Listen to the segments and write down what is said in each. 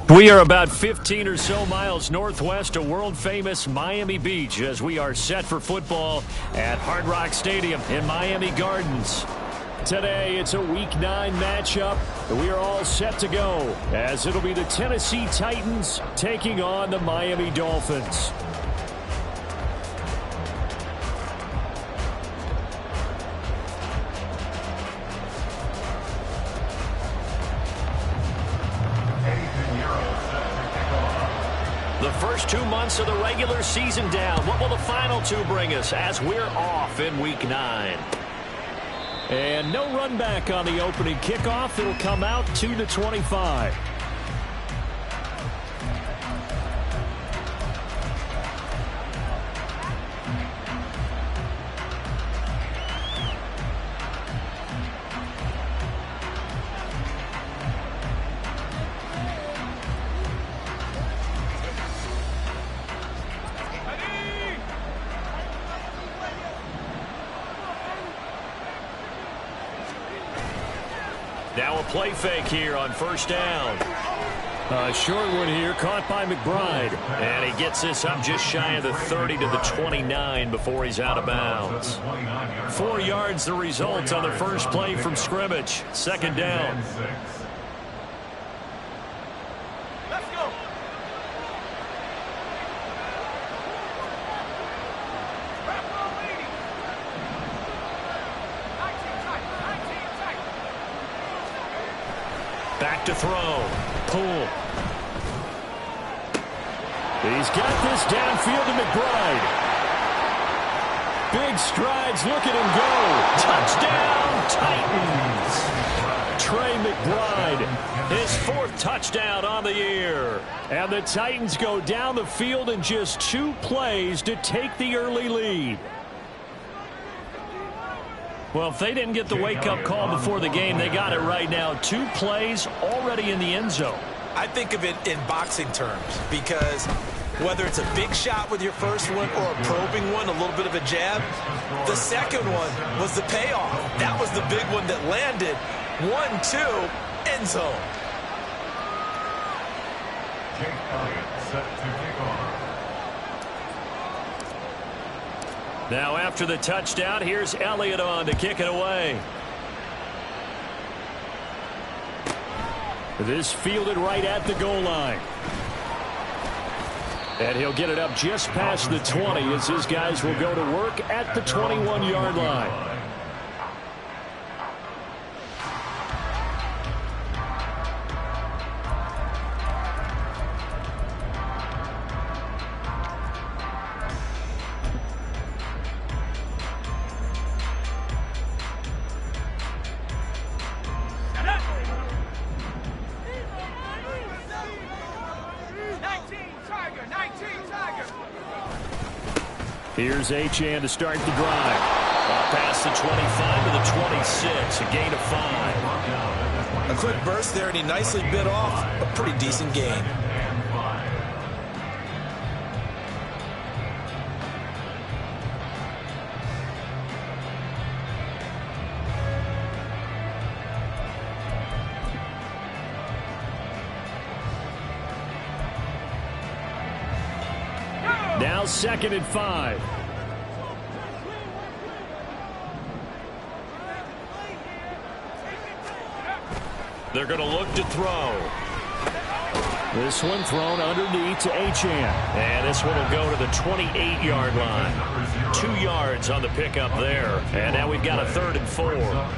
We are about 15 or so miles northwest of world-famous Miami Beach as we are set for football at Hard Rock Stadium in Miami Gardens. Today, it's a Week 9 matchup, and we are all set to go as it'll be the Tennessee Titans taking on the Miami Dolphins. The first 2 months of the regular season down. What will the final two bring us as we're off in Week 9? And no run back on the opening kickoff. It'll come out 2-25. Now a play fake here on first down. A short one here caught by McBride. And he gets this up just shy of the 30 to the 29 before he's out of bounds. 4 yards the result on the first play from scrimmage. Second down. Let's go. Back to throw. Pull. He's got this downfield to McBride. Big strides. Look at him go. Touchdown, Titans. Trey McBride, his 4th touchdown on the year. And the Titans go down the field in just 2 plays to take the early lead. Well, if they didn't get the wake-up call before the game, they got it right now. 2 plays already in the end zone. I think of it in boxing terms because whether it's a big shot with your first one or a probing one, a little bit of a jab, the second one was the payoff. That was the big one that landed. 1-2, end zone. Set to kick off. Now after the touchdown, here's Elliott on to kick it away. This fielded right at the goal line. And he'll get it up just past the 20 as his guys will go to work at the 21-yard line. Here's Achane to start the drive. Past the 25 to the 26, a gain of 5. A quick burst there, and he nicely bit off a pretty decent gain. Now 2nd and 5. They're going to look to throw. This one thrown underneath to Achane. And this one will go to the 28-yard line. 2 yards on the pickup there. And now we've got a 3rd and 4.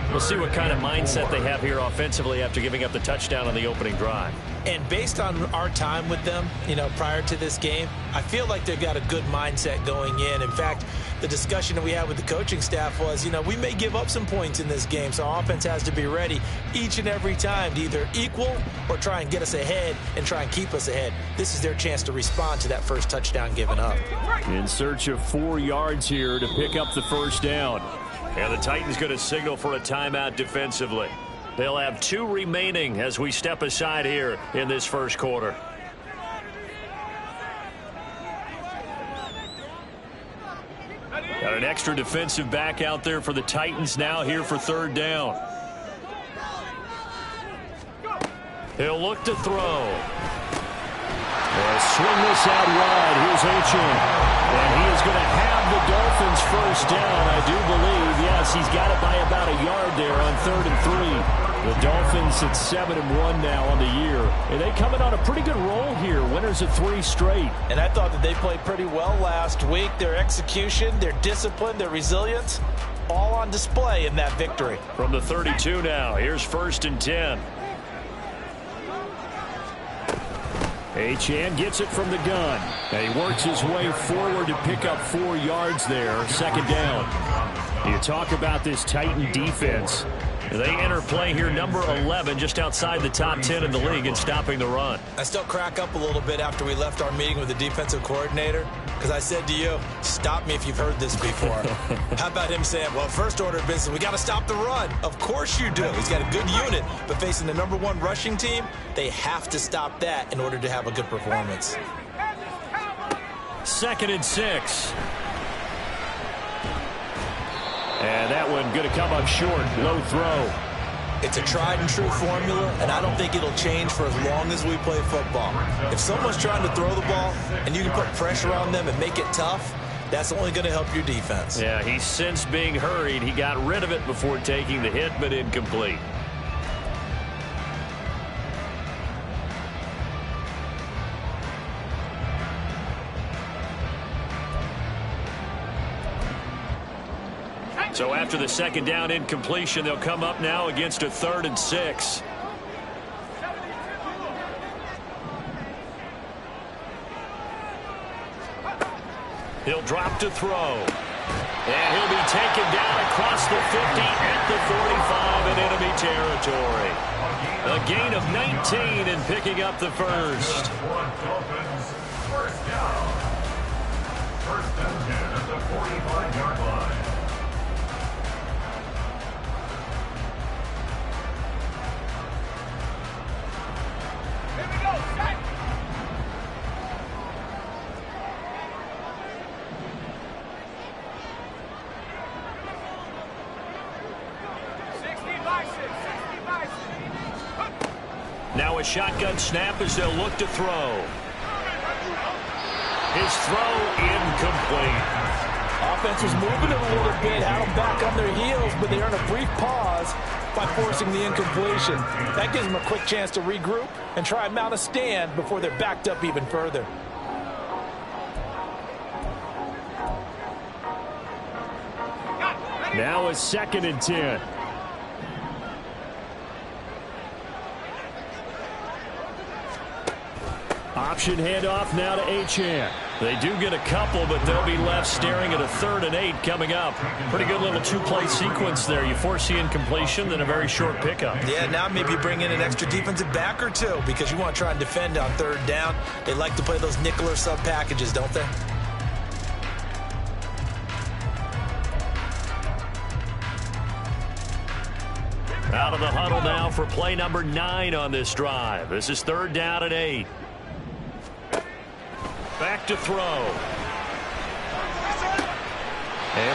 We'll see what kind of mindset they have here offensively after giving up the touchdown on the opening drive. And based on our time with them, prior to this game, I feel like they've got a good mindset going in. In fact, the discussion that we had with the coaching staff was, we may give up some points in this game, so our offense has to be ready each and every time to either equal or try and get us ahead and try and keep us ahead. This is their chance to respond to that first touchdown given up. In search of 4 yards here to pick up the first down. And the Titans going to signal for a timeout defensively. They'll have 2 remaining as we step aside here in this first quarter. Got an extra defensive back out there for the Titans now here for 3rd down. He'll look to throw. They'll swing this out wide. Here's H.M. And he is going to have the Dolphins first down, I do believe. Yes, he's got it by about a yard there on 3rd and 3. The Dolphins at 7-1 now on the year. And they coming on a pretty good roll here. Winners of 3 straight. And I thought that they played pretty well last week. Their execution, their discipline, their resilience, all on display in that victory. From the 32 now, here's 1st and 10. Achane gets it from the gun. And he works his way forward to pick up 4 yards there. 2nd down. You talk about this Titan defense. They enter play here number 11, just outside the top 10 in the league in stopping the run. I still crack up a little bit after we left our meeting with the defensive coordinator, because I said to you, stop me if you've heard this before. How about him saying, well, first order of business, we got to stop the run. Of course you do. He's got a good unit, but facing the number 1 rushing team, they have to stop that in order to have a good performance. 2nd and 6. And that one going to come up short. Low throw. It's a tried and true formula, and I don't think it'll change for as long as we play football. If someone's trying to throw the ball and you can put pressure on them and make it tough, that's only going to help your defense. Yeah, he's since being hurried. He got rid of it before taking the hit, but incomplete. So after the 2nd down incompletion, they'll come up now against a 3rd and 6. He'll drop to throw. And he'll be taken down across the 50 at the 45 in enemy territory. A gain of 19 and picking up the first. First down. 1st and 10 at the 45-yard line. Now a shotgun snap as they'll look to throw. His throw incomplete. Offense was moving it a little bit, had them back on their heels, but they earned a brief pause by forcing the incompletion. That gives them a quick chance to regroup and try and mount a stand before they're backed up even further. Now a 2nd and 10. Option handoff now to Achane. They do get a couple, but they'll be left staring at a 3rd and 8 coming up. Pretty good little 2-play sequence there. You force the incompletion, then a very short pickup. Yeah, now maybe bring in an extra defensive back or 2 because you want to try and defend on 3rd down. They like to play those nickel or sub packages, don't they? Out of the huddle now for play number 9 on this drive. This is 3rd down and 8. Back to throw. Able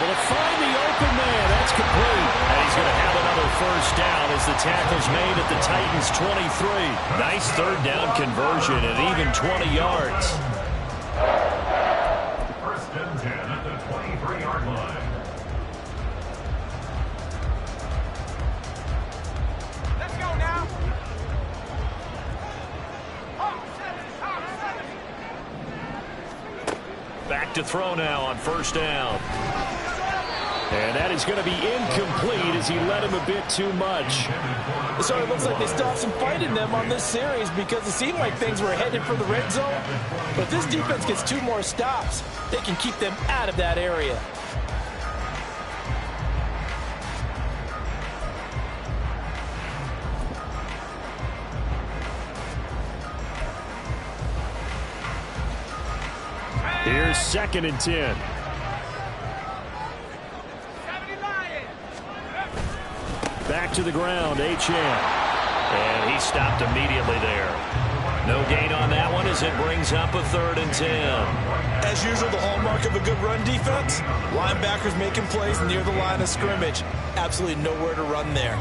to find the open man. That's complete. And he's going to have another first down as the tackle's made at the Titans' 23. Nice 3rd down conversion and even 20 yards. 1st and 10 at the 23-yard line. Let's go now. Back to throw now on 1st down. And that is going to be incomplete as he led him a bit too much. So it looks like they still have some fight in them on this series because it seemed like things were headed for the red zone. But if this defense gets 2 more stops, they can keep them out of that area. Here's 2nd and 10. Back to the ground, Achane. And he stopped immediately there. No gain on that one as it brings up a 3rd and 10. As usual, the hallmark of a good run defense, linebackers making plays near the line of scrimmage. Absolutely nowhere to run there.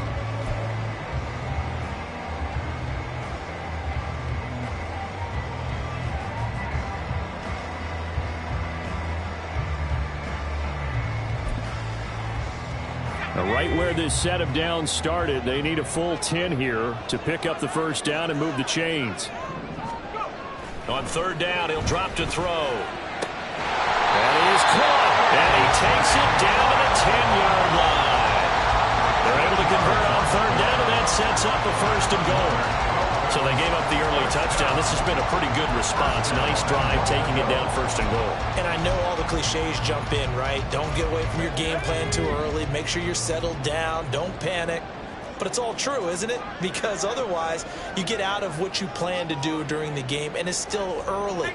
right where this set of downs started. They need a full 10 here to pick up the first down and move the chains. On third down, he'll drop to throw. That is caught, and he takes it down to the 10-yard line. They're able to convert on third down, and that sets up a first and goal. So they gave up the early touchdown. This has been a pretty good response. Nice drive, taking it down first and goal. And I know all the cliches jump in, right? Don't get away from your game plan too early. Make sure you're settled down. Don't panic. But it's all true, isn't it? Because otherwise, you get out of what you plan to do during the game, and it's still early.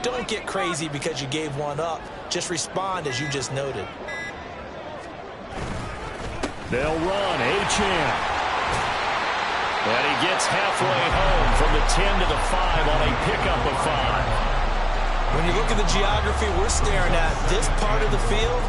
Don't get crazy because you gave one up. Just respond as you just noted. They'll run. Achane. And he gets halfway home from the 10 to the 5 on a pickup of 5. When you look at the geography we're staring at, this part of the field,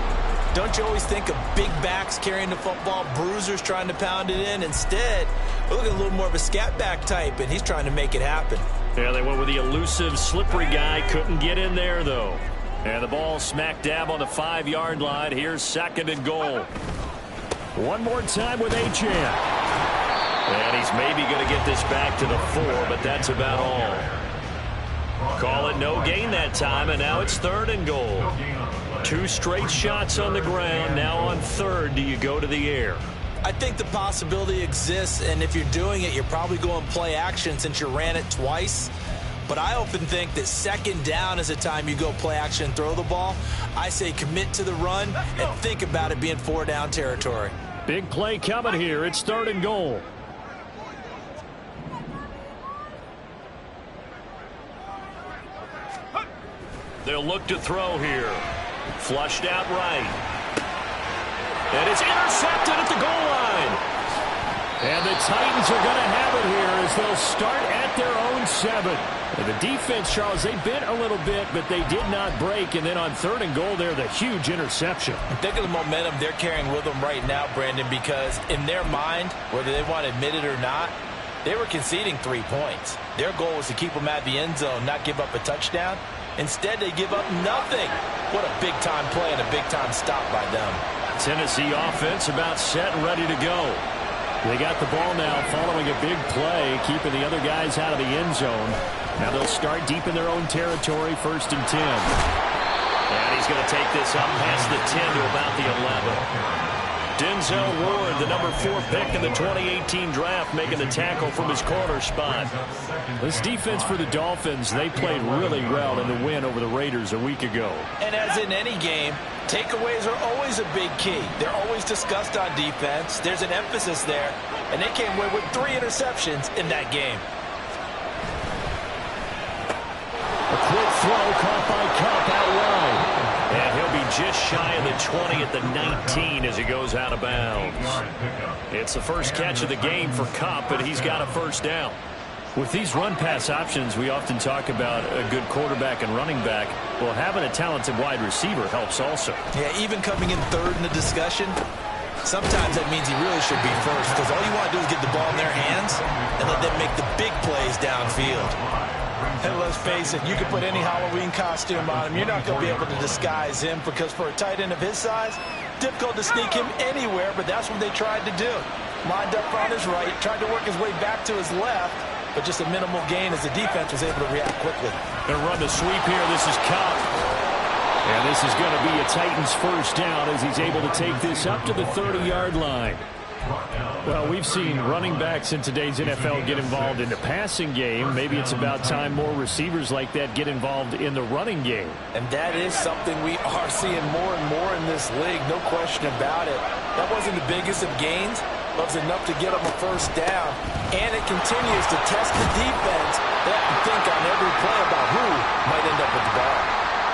don't you always think of big backs carrying the football, bruisers trying to pound it in? Instead, we're looking at a little more of a scat back type, and he's trying to make it happen. Yeah, they went with the elusive, slippery guy. Couldn't get in there, though. And the ball smack dab on the 5-yard line. Here's second and goal. One more time with Achane. And he's maybe going to get this back to the 4, but that's about all. Call it no gain that time, and now it's third and goal. 2 straight shots on the ground. Now on third, do you go to the air? I think the possibility exists, and if you're doing it, you're probably going play action since you ran it twice. But I often think that second down is the time you go play action and throw the ball. I say commit to the run and think about it being 4-down territory. Big play coming here. It's third and goal. They'll look to throw here. Flushed out right. And it's intercepted at the goal line. And the Titans are going to have it here as they'll start at their own 7. And the defense, Charles, they bit a little bit, but they did not break. And then on third and goal there, the huge interception. Think of the momentum they're carrying with them right now, Brandon, because in their mind, whether they want to admit it or not, they were conceding 3 points. Their goal was to keep them at the end zone, not give up a touchdown. Instead, they give up nothing. What a big-time play and a big-time stop by them. Tennessee offense about set and ready to go. They got the ball now following a big play, keeping the other guys out of the end zone. Now they'll start deep in their own territory, first and 10. And he's going to take this up past the 10 to about the 11. Denzel Ward, the number 4 pick in the 2018 draft, making the tackle from his corner spot. This defense for the Dolphins, they played really well in the win over the Raiders a week ago. And as in any game, takeaways are always a big key. They're always discussed on defense. There's an emphasis there, and they came away with 3 interceptions in that game. A quick throw caught by Cup out wide. And he'll be just shy of the 20 at the 19 as he goes out of bounds. It's the first catch of the game for Cup, and he's got a first down. With these run-pass options, we often talk about a good quarterback and running back. Well, having a talented wide receiver helps also. Yeah, even coming in third in the discussion, sometimes that means he really should be first, because all you want to do is get the ball in their hands and let them make the big plays downfield. And let's face it, you can put any Halloween costume on him. You're not going to be able to disguise him because for a tight end of his size, difficult to sneak him anywhere, but that's what they tried to do. Lined up on his right, tried to work his way back to his left, but just a minimal gain as the defense was able to react quickly. Going to run the sweep here. This is Cup. And this is going to be a Titans first down as he's able to take this up to the 30-yard line. Well, we've seen running backs in today's NFL get involved in the passing game. Maybe it's about time more receivers like that get involved in the running game. And that is something we are seeing more and more in this league, no question about it. That wasn't the biggest of gains, but it was enough to get them a first down. And it continues to test the defense. They have to think on every play about who might end up with the ball.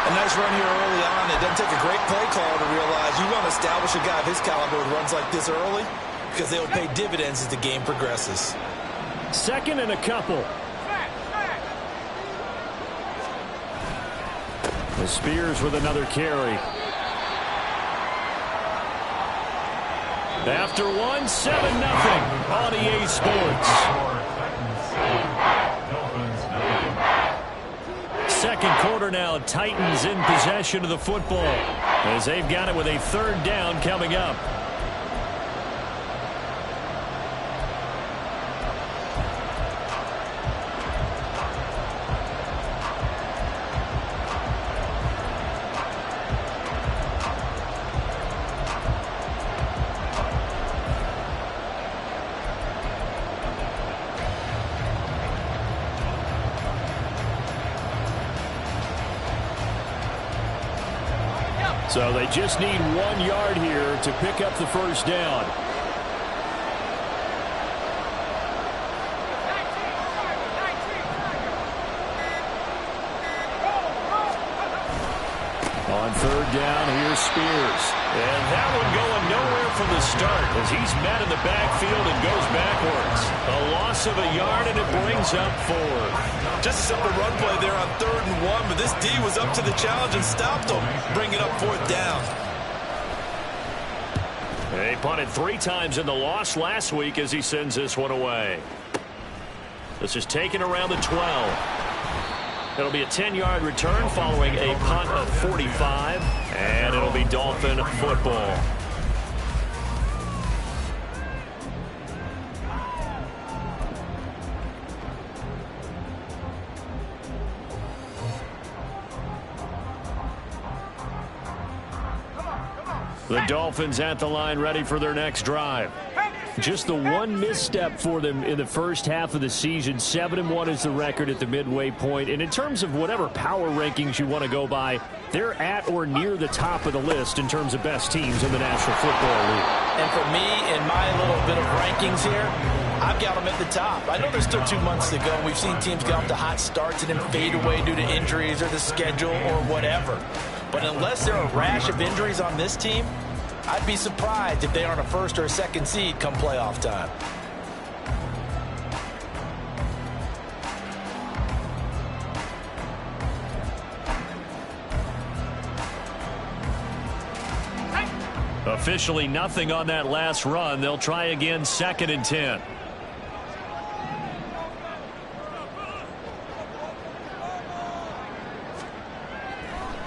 A nice run here early on. It doesn't take a great play caller to realize you want to establish a guy of his caliber who runs like this early, because they will pay dividends as the game progresses. Second and a couple. The Spears with another carry. After 1, 7-0 on EA Sports. Second quarter now, Titans in possession of the football as they've got it with a third down coming up. So they just need 1 yard here to pick up the first down. On third down, here's Spears. And that one going nowhere from the start as he's met in the backfield and goes backwards. A loss of a yard, and it brings up 4. Just a simple run play there on 3rd and 1, but this D was up to the challenge and stopped him, bringing up 4th down. They punted 3 times in the loss last week as he sends this one away. This is taken around the 12. It'll be a 10-yard return following a punt of 45, and it'll be Dolphin football. The Dolphins at the line ready for their next drive. Just the one misstep for them in the first half of the season. 7-1 is the record at the midway point. And in terms of whatever power rankings you want to go by, they're at or near the top of the list in terms of best teams in the National Football League. And for me, in my little bit of rankings here, I've got them at the top. I know there's still 2 months to go. We've seen teams get off to hot starts and then fade away due to injuries or the schedule or whatever. But unless there are a rash of injuries on this team, I'd be surprised if they aren't a 1st or a 2nd seed come playoff time. Officially nothing on that last run. They'll try again, 2nd and 10.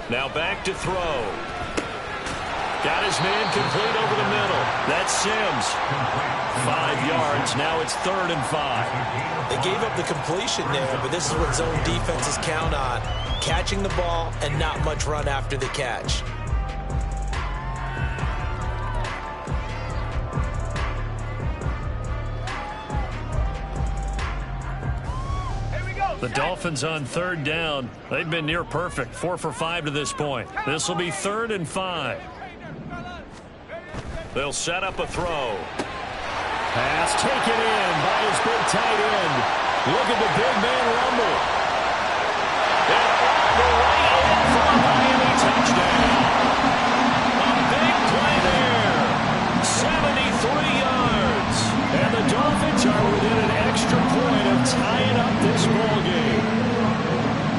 Now back to throw. Got his man complete over the middle. That's Sims. 5 yards. Now it's 3rd and 5. They gave up the completion there, but this is what zone defenses count on. Catching the ball and not much run after the catch. The Dolphins on 3rd down. They've been near perfect. 4 for 5 to this point. This will be 3rd and 5. They'll set up a throw. Pass taken in by his big tight end. Look at the big man rumble. And off the right end for a Miami touchdown. A big play there. 73 yards. And the Dolphins are within an extra point of tying up this ball game.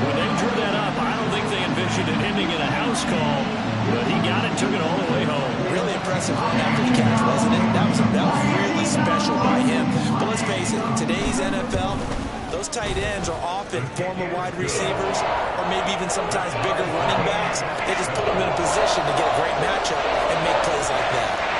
When they drew that up, I don't think they envisioned it ending in a house call. But he got it, took it all the way home. Really impressive run after the catch, wasn't it? That was really special by him. But let's face it, in today's NFL, those tight ends are often former wide receivers or maybe even sometimes bigger running backs. They just put them in a position to get a great matchup and make plays like that.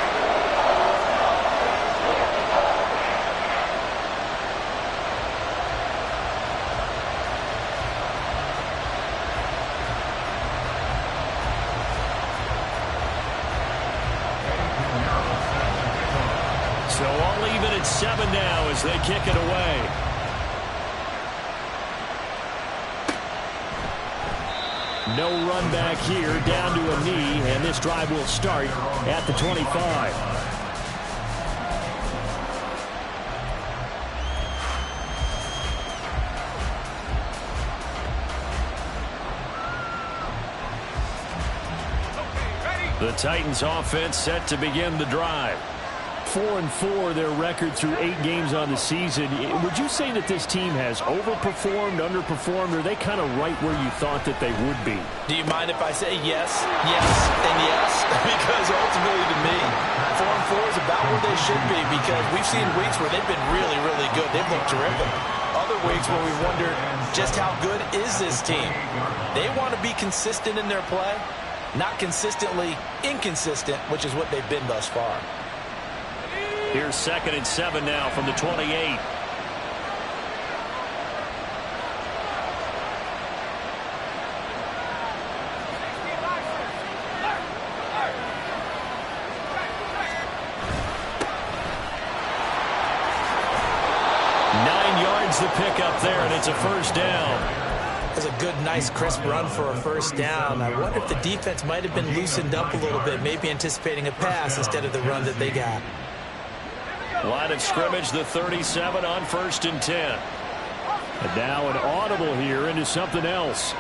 So all even at 7 now as they kick it away. No run back here, down to a knee, and this drive will start at the 25. The Titans offense set to begin the drive. 4-4 their record through 8 games on the season. Would you say that this team has overperformed, underperformed, or are they kind of right where you thought that they would be? Do you mind if I say yes, yes, and yes? Because ultimately to me, 4-4 is about where they should be because we've seen weeks where they've been really, really good. They've looked terrific. Other weeks where we wondered just how good is this team. They want to be consistent in their play, not consistently inconsistent, which is what they've been thus far. Here's 2nd and 7 now from the 28. The pickup there, and it's a 1st down. That's a good, nice, crisp run for a first down. I wonder if the defense might have been loosened up a little bit, maybe anticipating a pass instead of the run that they got. Line of scrimmage, the 37 on 1st and 10. And now an audible here into something else.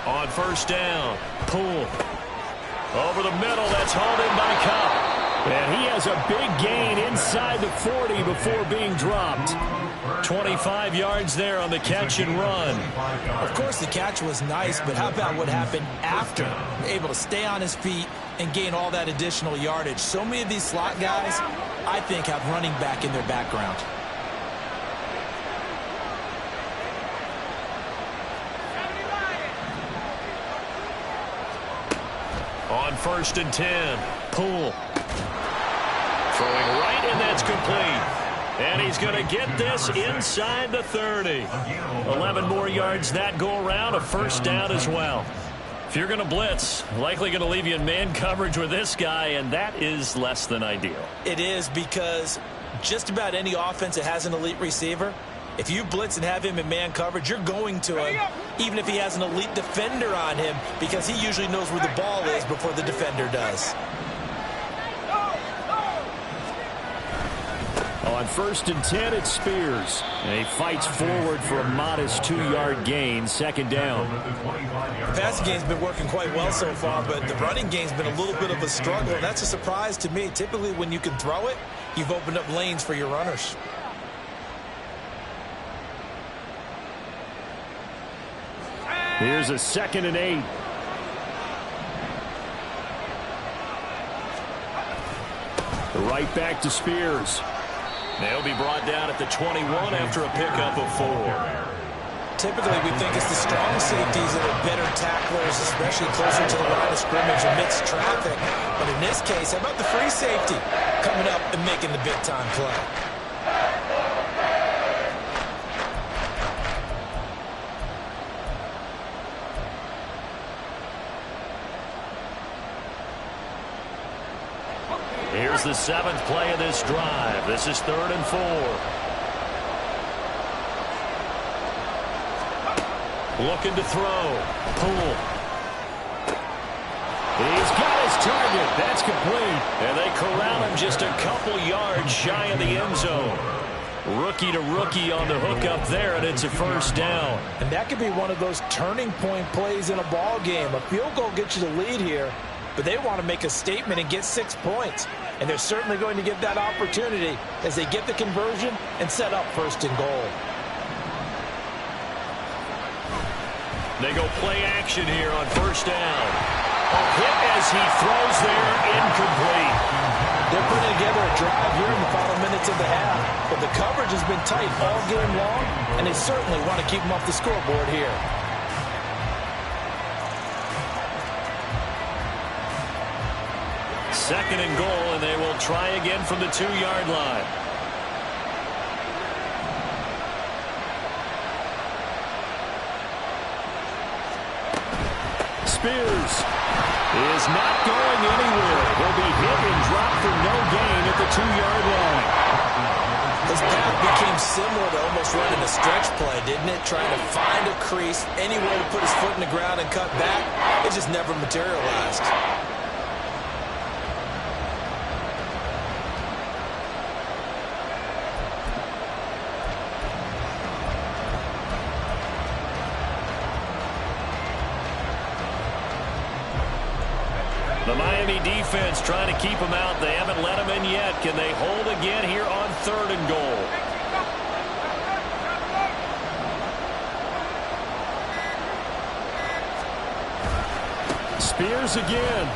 On 1st down, Poole. Over the middle, that's hauled in by Cup. And he has a big gain inside the 40 before being dropped. 25 yards there on the catch and run. Of course, the catch was nice, but how about what happened after? Able to stay on his feet and gain all that additional yardage. So many of these slot guys, I think, have running back in their background. On 1st and 10, Poole. Throwing right, and that's complete. And he's going to get this inside the 30. 11 more yards that go around, a first down as well. If you're going to blitz, likely going to leave you in man coverage with this guy, and that is less than ideal. It is, because just about any offense that has an elite receiver, if you blitz and have him in man coverage, you're going to him, even if he has an elite defender on him, because he usually knows where the ball is before the defender does. On 1st and 10, it's Spears. And he fights forward for a modest 2-yard gain, 2nd down. The passing game's been working quite well so far, but the running game's been a little bit of a struggle, and that's a surprise to me. Typically, when you can throw it, you've opened up lanes for your runners. Here's a 2nd and 8. Right back to Spears. They'll be brought down at the 21 after a pickup of 4. Typically, we think it's the strong safeties that are better tacklers, especially closer to the line of scrimmage amidst traffic. But in this case, how about the free safety coming up and making the big-time play? Here's the 7th play of this drive. This is 3rd and 4. Looking to throw. Poole. He's got his target. That's complete. And they corral him just a couple yards shy of the end zone. Rookie to rookie on the hook up there, and it's a first down. And that could be one of those turning point plays in a ball game. A field goal gets you the lead here, but they want to make a statement and get 6 points. And they're certainly going to get that opportunity as they get the conversion and set up 1st and goal. They go play action here on 1st down. A hit as he throws there, incomplete. They're putting together a drive here in the final minutes of the half. But the coverage has been tight all game long, and they certainly want to keep them off the scoreboard here. 2nd and goal, and they will try again from the 2-yard line. Spears is not going anywhere. He'll be hit and dropped for no gain at the 2-yard line. This path became similar to almost running a stretch play, didn't it? Trying to find a crease, anywhere to put his foot in the ground and cut back. It just never materialized. The Miami defense trying to keep them out. They haven't let them in yet. Can they hold again here on 3rd and goal? Spears again.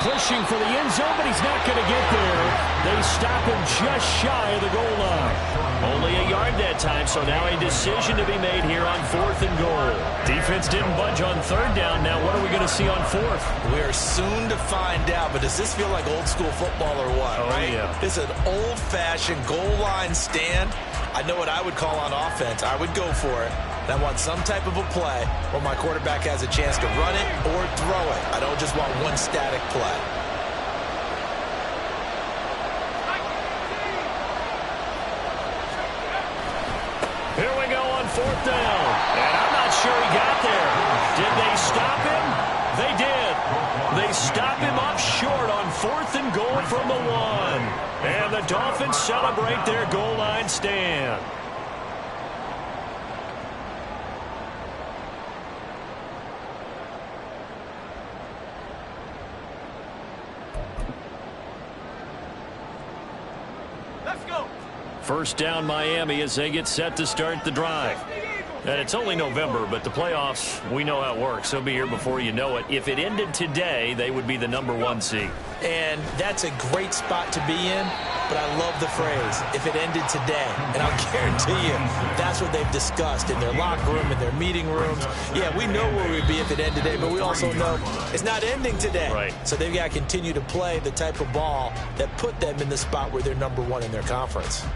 Pushing for the end zone, but he's not going to get there. They stop him just shy of the goal line. Only a yard that time, so now a decision to be made here on 4th and goal. Defense didn't budge on 3rd down. Now what are we going to see on 4th? We're soon to find out, but does this feel like old school football or what, right? Yeah. This is an old-fashioned goal line stand. I know what I would call on offense. I would go for it. And I want some type of a play where my quarterback has a chance to run it or throw it. I don't just want one static play. 4th down. And I'm not sure he got there. Did they stop him? They did. They stop him up short on 4th and goal from the 1. And the Dolphins celebrate their goal line stand. Let's go. First down Miami as they get set to start the drive. And it's only November, but the playoffs, we know how it works. They'll be here before you know it. If it ended today, they would be the #1 seed. And that's a great spot to be in, but I love the phrase, if it ended today. And I'll guarantee you, that's what they've discussed in their locker room, in their meeting rooms. Yeah, we know where we'd be if it ended today, but we also know it's not ending today. Right. So they've got to continue to play the type of ball that put them in the spot where they're #1 in their conference.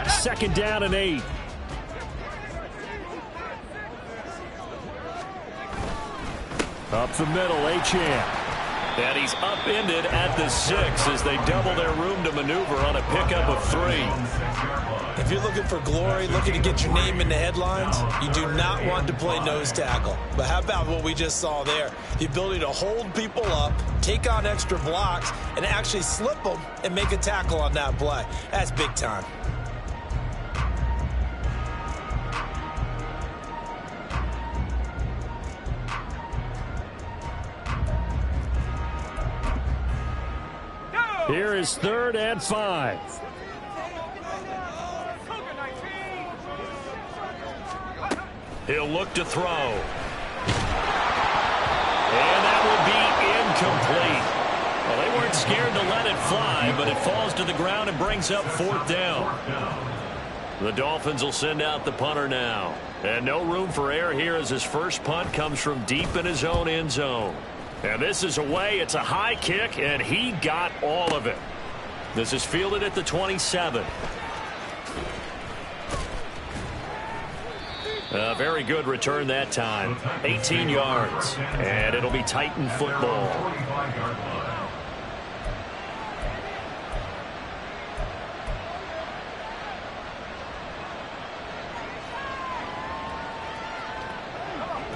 Second down and 8. Up the middle, Achane. And he's upended at the 6 as they double their room to maneuver on a pickup of 3. If you're looking for glory, looking to get your name in the headlines, you do not want to play nose tackle. But how about what we just saw there? The ability to hold people up, take on extra blocks, and actually slip them and make a tackle on that play. That's big time. Here is 3rd and 5. He'll look to throw. And that will be incomplete. Well, they weren't scared to let it fly, but it falls to the ground and brings up 4th down. The Dolphins will send out the punter now. And no room for error here as his first punt comes from deep in his own end zone. And this is away. It's a high kick, and he got all of it. This is fielded at the 27. A very good return that time. 18 yards. And it'll be Titan football.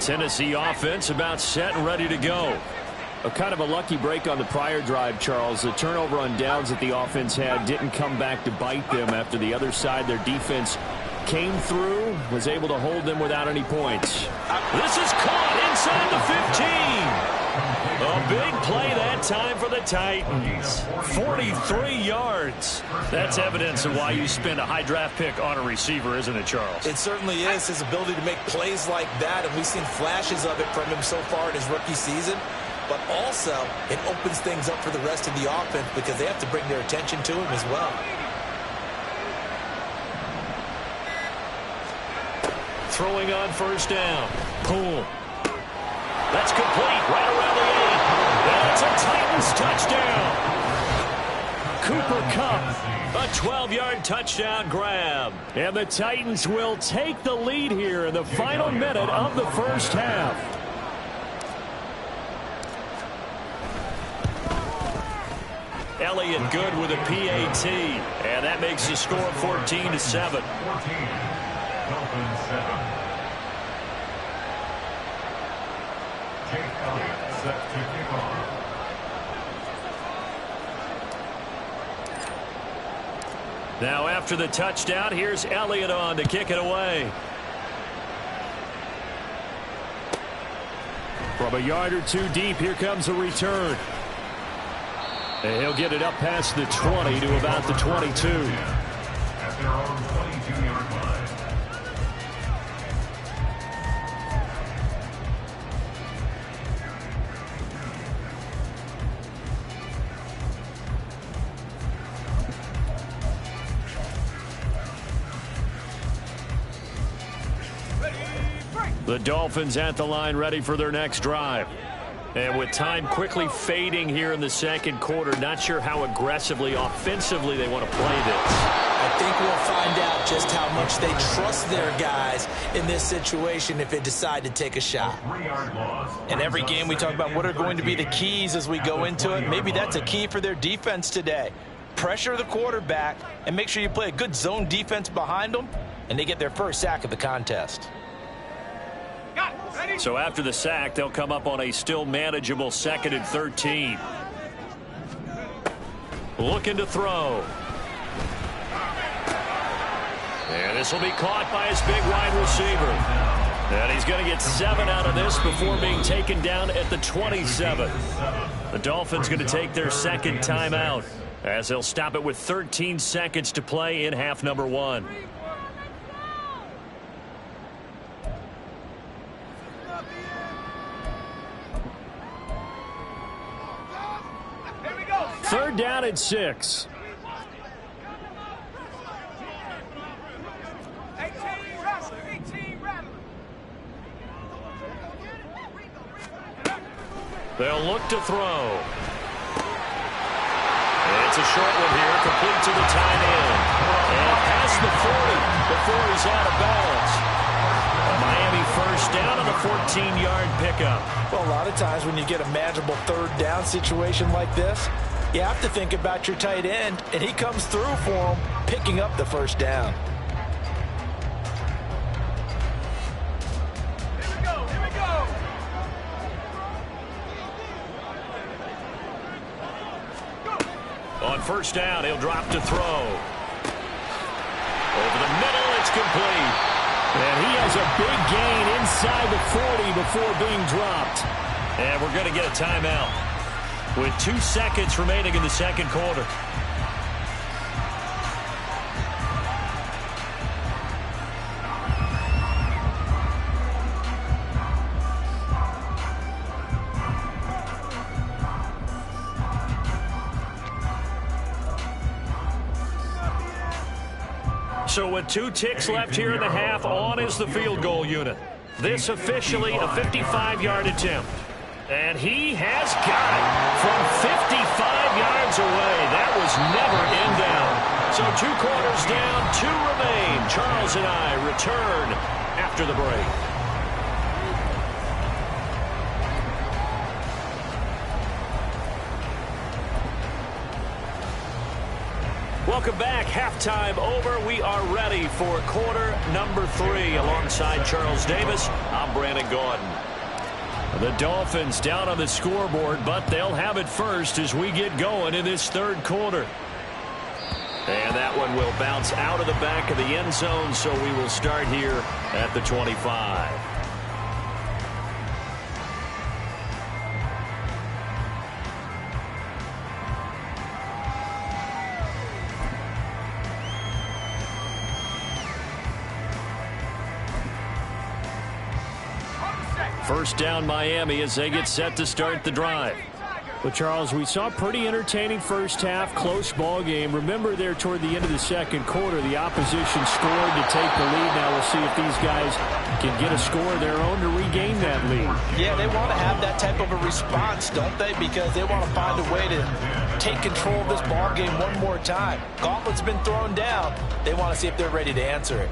Tennessee offense about set and ready to go. A kind of a lucky break on the prior drive, Charles. The turnover on downs that the offense had didn't come back to bite them after the other side. Their defense came through, was able to hold them without any points. This is caught inside the 15. A big play that time for the Titans. 43 yards. That's evidence of why you spend a high draft pick on a receiver, isn't it, Charles? It certainly is, his ability to make plays like that, and we've seen flashes of it from him so far in his rookie season. But also, it opens things up for the rest of the offense because they have to bring their attention to him as well. Throwing on first down. Boom. That's complete right around the 8. That's a Titans touchdown. Cooper Kupp, a 12-yard touchdown grab. And the Titans will take the lead here in the final minute of the first half. Elliott good with a PAT. And that makes the score 14-7. Dolphins 7. Jake Elliott set to kick off. Now after the touchdown, here's Elliott on to kick it away. From a yard or two deep, here comes a return. And he'll get it up past the 20 to about the 22. At their own 22-yard line. The Dolphins at the line ready for their next drive. And with time quickly fading here in the second quarter, not sure how aggressively, offensively they want to play this. I think we'll find out just how much they trust their guys in this situation if they decide to take a shot. In every game we talk about what are going to be the keys as we go into it. Maybe that's a key for their defense today. Pressure the quarterback and make sure you play a good zone defense behind them, and they get their first sack of the contest. So after the sack, they'll come up on a still manageable 2nd and 13. Looking to throw. And this will be caught by his big wide receiver. And he's going to get 7 out of this before being taken down at the 27. The Dolphins going to take their second timeout as they'll stop it with 13 seconds to play in half number 1. Third down and 6. They'll look to throw. It's a short one here, complete to the tight end. And past the 40 before he's out of bounds. A Miami first down on the 14-yard pickup. Well, a lot of times when you get a manageable third down situation like this, you have to think about your tight end, and he comes through for him, picking up the first down. Here we go. On first down, he'll drop to throw. Over the middle, it's complete. And he has a big gain inside the 40 before being dropped. And we're going to get a timeout with 2 seconds remaining in the second quarter. So with 2 ticks left here in the half, on is the field goal unit. This officially a 55-yard attempt. And he has got it from 55 yards away. That was never in doubt. So 2 quarters down, 2 remain. Charles and I return after the break. Welcome back. Halftime over. We are ready for quarter number 3. Alongside Charles Davis, I'm Brandon Gordon. The Dolphins down on the scoreboard, but they'll have it first as we get going in this third quarter. And that one will bounce out of the back of the end zone, so we will start here at the 25. First down Miami as they get set to start the drive. Well, Charles, we saw a pretty entertaining first half, close ball game. Remember there toward the end of the second quarter, the opposition scored to take the lead. Now we'll see if these guys can get a score of their own to regain that lead. Yeah, they want to have that type of a response, don't they? Because they want to find a way to take control of this ball game one more time. Gauntlet's been thrown down. They want to see if they're ready to answer it.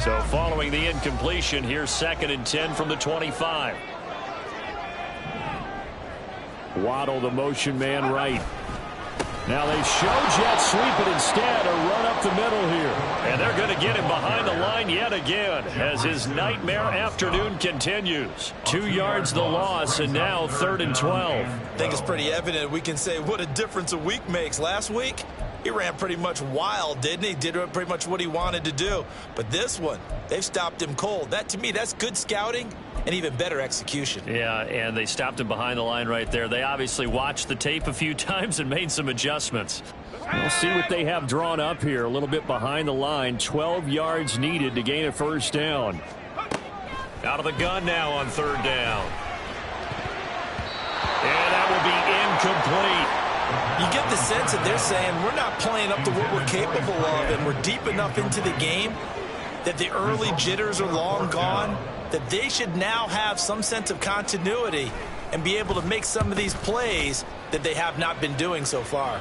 So following the incompletion, here's 2nd and 10 from the 25. Waddle, the motion man right. Now they show jet sweep it instead, a run up the middle here. And they're going to get him behind the line yet again as his nightmare afternoon continues. 2 yards the loss, and now 3rd and 12. I think it's pretty evident we can say what a difference a week makes. Last week, he ran pretty much wild, didn't he? Did pretty much what he wanted to do. But this one, they've stopped him cold. That, to me, that's good scouting and even better execution. Yeah, and they stopped him behind the line right there. They obviously watched the tape a few times and made some adjustments. We'll see what they have drawn up here. A little bit behind the line. 12 yards needed to gain a first down. Out of the gun now on 3rd down. And that will be incomplete. You get the sense that they're saying we're not playing up to what we're capable of, and we're deep enough into the game that the early jitters are long gone, that they should now have some sense of continuity and be able to make some of these plays that they have not been doing so far.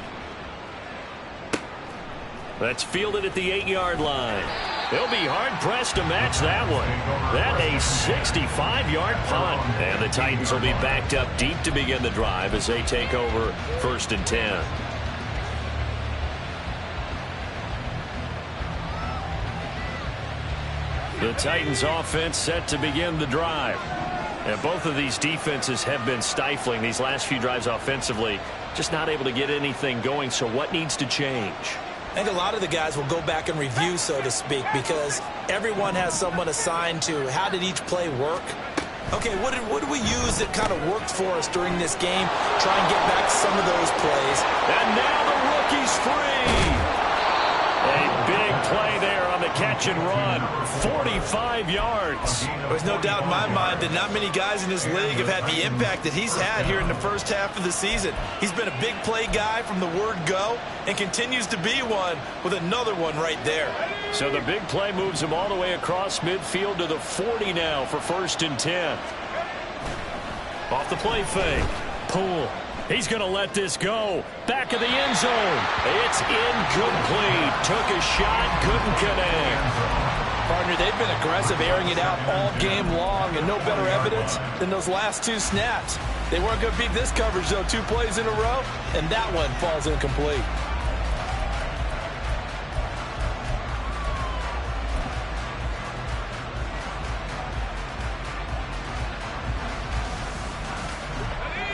That's fielded at the 8-yard line. They'll be hard-pressed to match that one. That a 65-yard punt. And the Titans will be backed up deep to begin the drive as they take over 1st and 10. The Titans offense set to begin the drive. And both of these defenses have been stifling these last few drives offensively. Just not able to get anything going. So what needs to change? I think a lot of the guys will go back and review, so to speak, because everyone has someone assigned to how did each play work. Okay, what did we use that kind of worked for us during this game? Try and get back some of those plays. And now the rookie's free. A big play there on the catch and run. 45 yards. There's no doubt in my mind that not many guys in this league have had the impact that he's had here in the first half of the season. He's been a big play guy from the word go and continues to be one with another one right there. So the big play moves him all the way across midfield to the 40 now for 1st and 10. Off the play fake. Poole. He's going to let this go. Back of the end zone. It's incomplete. Took a shot, couldn't connect. Partner, they've been aggressive, airing it out all game long, and no better evidence than those last 2 snaps. They weren't going to beat this coverage, though, 2 plays in a row, and that one falls incomplete.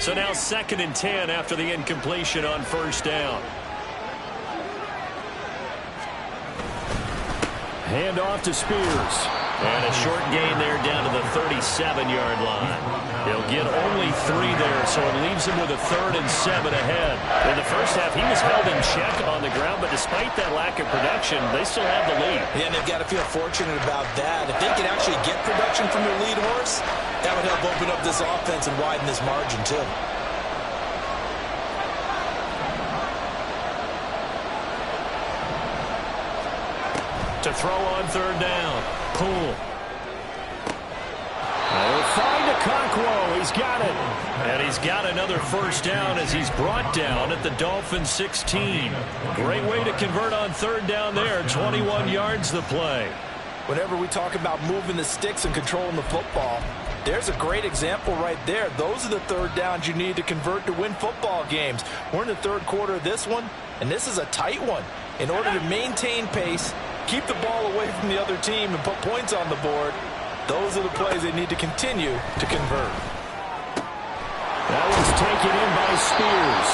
So now 2nd and 10 after the incompletion on 1st down. Hand off to Spears. And a short gain there down to the 37-yard line. He'll get only 3 there, so it leaves him with a 3rd and 7 ahead. In the first half, he was held in check on the ground, but despite that lack of production, they still have the lead. Yeah, and they've got to feel fortunate about that. If they can actually get production from their lead horse, that would help open up this offense and widen this margin, too. To throw on 3rd down. Poole. They'll find Okonkwo. He's got it. And he's got another 1st down as he's brought down at the Dolphins 16. Great way to convert on 3rd down there. 21 yards the play. Whenever we talk about moving the sticks and controlling the football, there's a great example right there. Those are the 3rd downs you need to convert to win football games. We're in the 3rd quarter of this one, and this is a tight one. In order to maintain pace, keep the ball away from the other team, and put points on the board, those are the plays they need to continue to convert. That was taken in by Spears.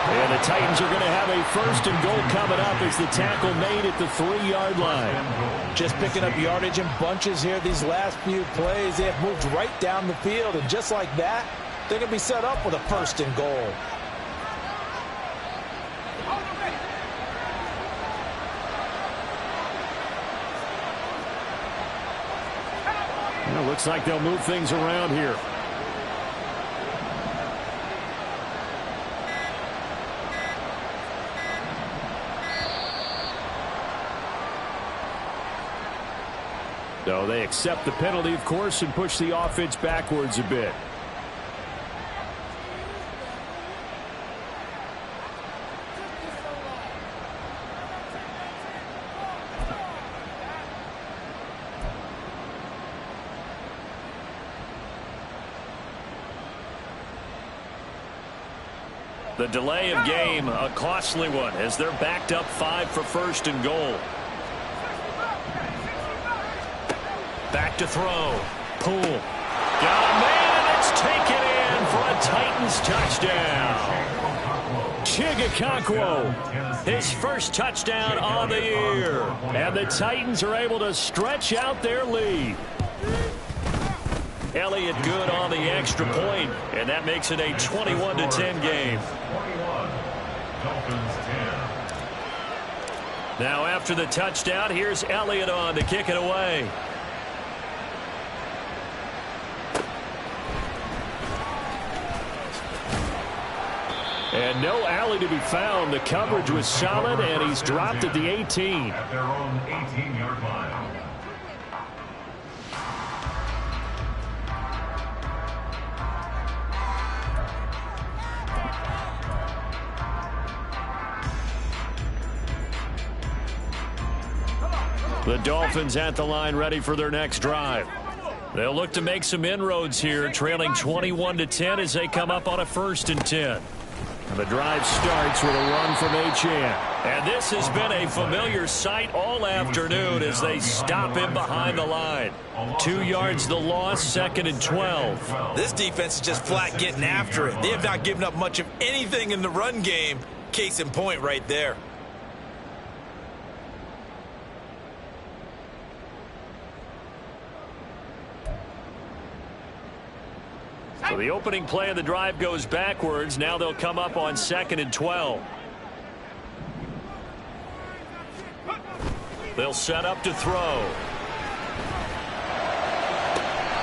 And the Titans are going to have a 1st and goal coming up as the tackle made at the 3-yard line. Just picking up yardage in bunches here these last few plays. They have moved right down the field, and just like that, they're going to be set up with a 1st and goal. Well, looks like they'll move things around here. So they accept the penalty, of course, and push the offense backwards a bit. The delay of game, a costly one, as they're backed up 5 for 1st and goal. Back to throw. Poole. Got a man, and it's taken in for a Titans touchdown. Okonkwo, his 1st touchdown on the year. And the Titans are able to stretch out their lead. Elliott good on the extra point, and that makes it a 21-10 game. Now after the touchdown, here's Elliott on to kick it away. And no alley to be found. The coverage was solid, and he's dropped at the 18. At their own 18-yard line. The Dolphins at the line, ready for their next drive. They'll look to make some inroads here, trailing 21-10 as they come up on a 1st and 10. And the drive starts with a run from Achane. And this has been a familiar sight all afternoon as they stop him behind the line. 2 yards the loss, 2nd and 12. This defense is just flat getting after it. They have not given up much of anything in the run game. Case in point right there. So the opening play of the drive goes backwards. Now they'll come up on 2nd and 12. They'll set up to throw.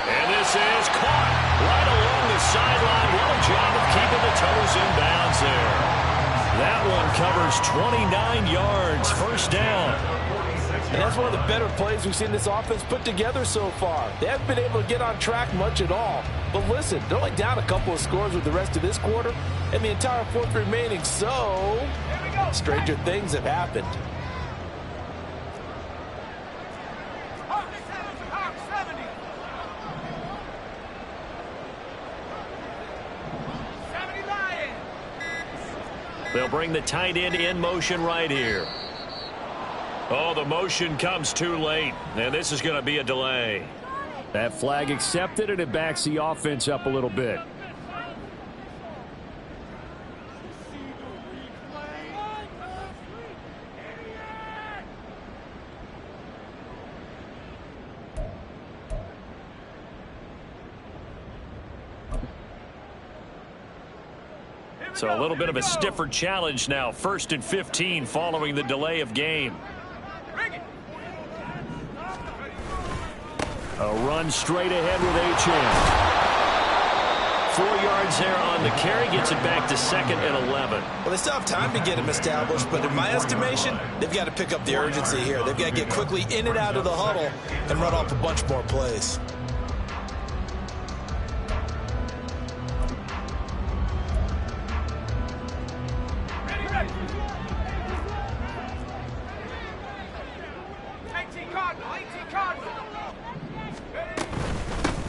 And this is caught right along the sideline. What a job of keeping the toes in bounds there. That one covers 29 yards. 1st down. And that's one of the better plays we've seen this offense put together so far. They haven't been able to get on track much at all. But listen, they're only down a couple of scores with the rest of this quarter and the entire 4th remaining. So, stranger things have happened. They'll bring the tight end in motion right here. Oh, the motion comes too late, and this is going to be a delay. That flag accepted, and it backs the offense up a little bit. So a little bit of a stiffer challenge now. 1st and 15 following the delay of game. A run straight ahead with Achane. 4 yards there on the carry. Gets it back to 2nd and 11. Well, they still have time to get him established, but in my estimation, they've got to pick up the urgency here. They've got to get quickly in and out of the huddle and run off a bunch more plays.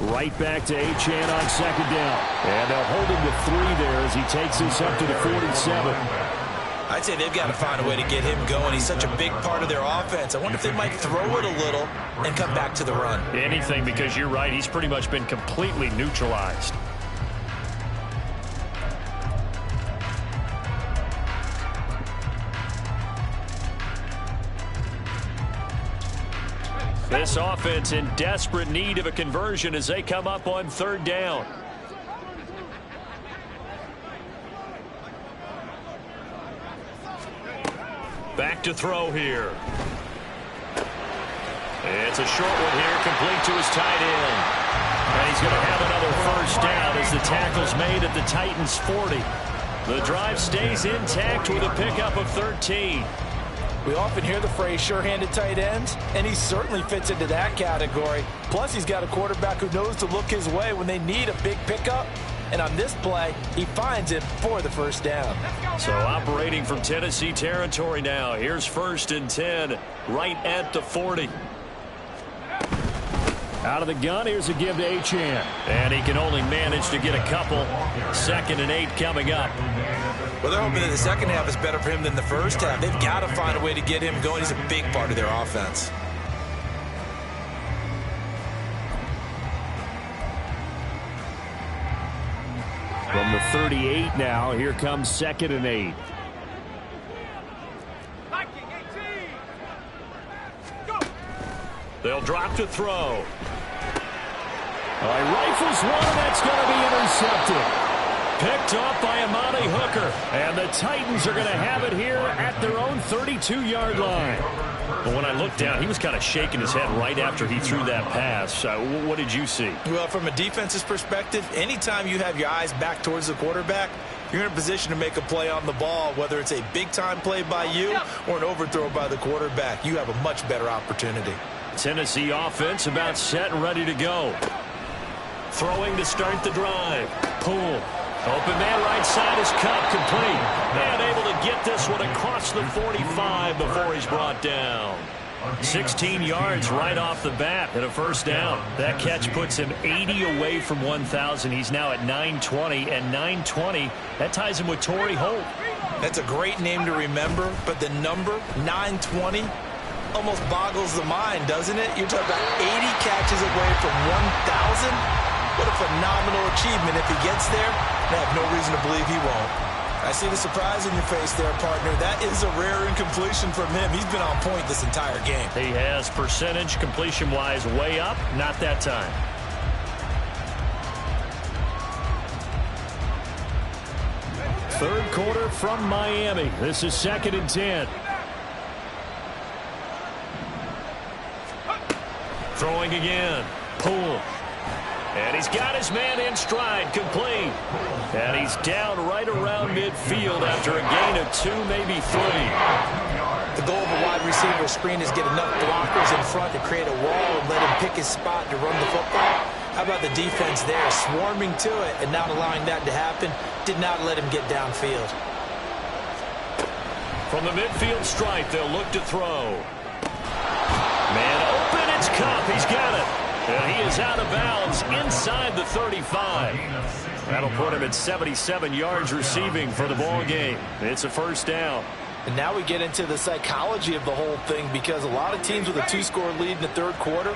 Right back to Achane on 2nd down. And they'll hold him to 3 there as he takes this up to the 47. I'd say they've got to find a way to get him going. He's such a big part of their offense. I wonder if they might throw it a little and come back to the run. Anything, because you're right. He's pretty much been completely neutralized. This offense in desperate need of a conversion as they come up on 3rd down. Back to throw here. It's a short one here, complete to his tight end. And he's going to have another 1st down as the tackle's made at the Titans' 40. The drive stays intact with a pickup of 13. We often hear the phrase sure-handed tight ends, and he certainly fits into that category. Plus, he's got a quarterback who knows to look his way when they need a big pickup. And on this play, he finds it for the 1st down. So operating from Tennessee territory now. Here's 1st and 10 right at the 40. Out of the gun, here's a give to Achane. And he can only manage to get a couple. 2nd and 8 coming up. Well, they're hoping that the second half is better for him than the first half. They've got to find a way to get him going. He's a big part of their offense. From the 38 now, here comes 2nd and 8. They'll drop to throw. He rifles one, and that's going to be intercepted. Picked off by Amani Hooker. And the Titans are going to have it here at their own 32-yard line. But when I looked down, he was kind of shaking his head right after he threw that pass. What did you see? Well, from a defense's perspective, anytime you have your eyes back towards the quarterback, you're in a position to make a play on the ball, whether it's a big-time play by you or an overthrow by the quarterback. You have a much better opportunity. Tennessee offense about set and ready to go. Throwing to start the drive. Poole. Open man right side is cut, complete. And able to get this one across the 45 before he's brought down. 16 yards right off the bat and a first down. That catch puts him 80 away from 1,000. He's now at 920, and 920, that ties him with Torrey Holt. That's a great name to remember, but the number 920 almost boggles the mind, doesn't it? You're talking about 80 catches away from 1,000. What a phenomenal achievement. If he gets there, I have no reason to believe he won't. I see the surprise in your face there, partner. That is a rare incompletion from him. He's been on point this entire game. He has percentage completion-wise way up. Not that time. Third quarter from Miami. This is 2nd and 10. Throwing again. Poole. And he's got his man in stride, complete. And he's down right around midfield after a gain of 2, maybe 3. The goal of a wide receiver screen is get enough blockers in front to create a wall and let him pick his spot to run the football. How about the defense there, swarming to it and not allowing that to happen? Did not let him get downfield. From the midfield stripe, they'll look to throw. Man open, it's Cup. He's got it. And he is out of bounds inside the 35. That'll put him at 77 yards receiving for the ball game. It's a first down. And now we get into the psychology of the whole thing, because a lot of teams with a 2-score lead in the third quarter,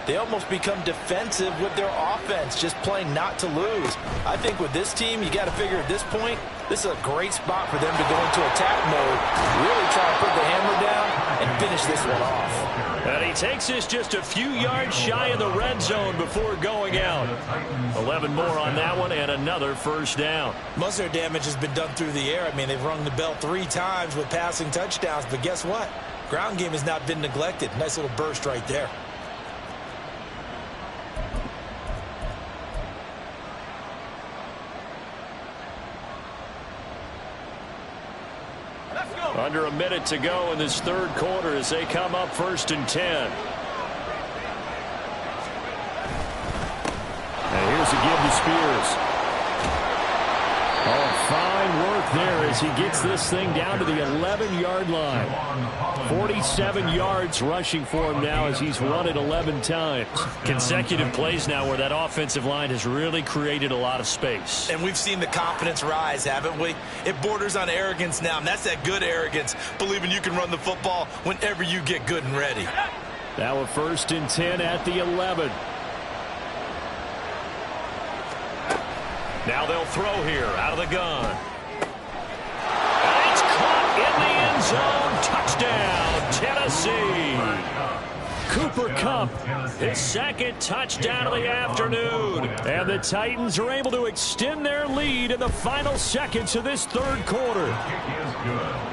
they almost become defensive with their offense, just playing not to lose. I think with this team, you got to figure at this point, this is a great spot for them to go into attack mode, really try to put the hammer down and finish this one off. And he takes this just a few yards shy of the red zone before going out. 11 more on that one and another first down. Most of their damage has been done through the air. I mean, they've rung the bell 3 times with passing touchdowns, but guess what? Ground game has not been neglected. Nice little burst right there. Under a minute to go in this third quarter as they come up 1st and 10. And here's a give to Spears. Oh, fine work there as he gets this thing down to the 11-yard line. 47 yards rushing for him now as he's run it 11 times. Consecutive plays now where that offensive line has really created a lot of space. And we've seen the confidence rise, haven't we? It borders on arrogance now, and that's that good arrogance, believing you can run the football whenever you get good and ready. Now a 1st and 10 at the 11. Now they'll throw here out of the gun. And it's caught in the end zone. Touchdown, Tennessee. Cooper Kupp, his 2nd touchdown of the afternoon. And the Titans are able to extend their lead in the final seconds of this third quarter.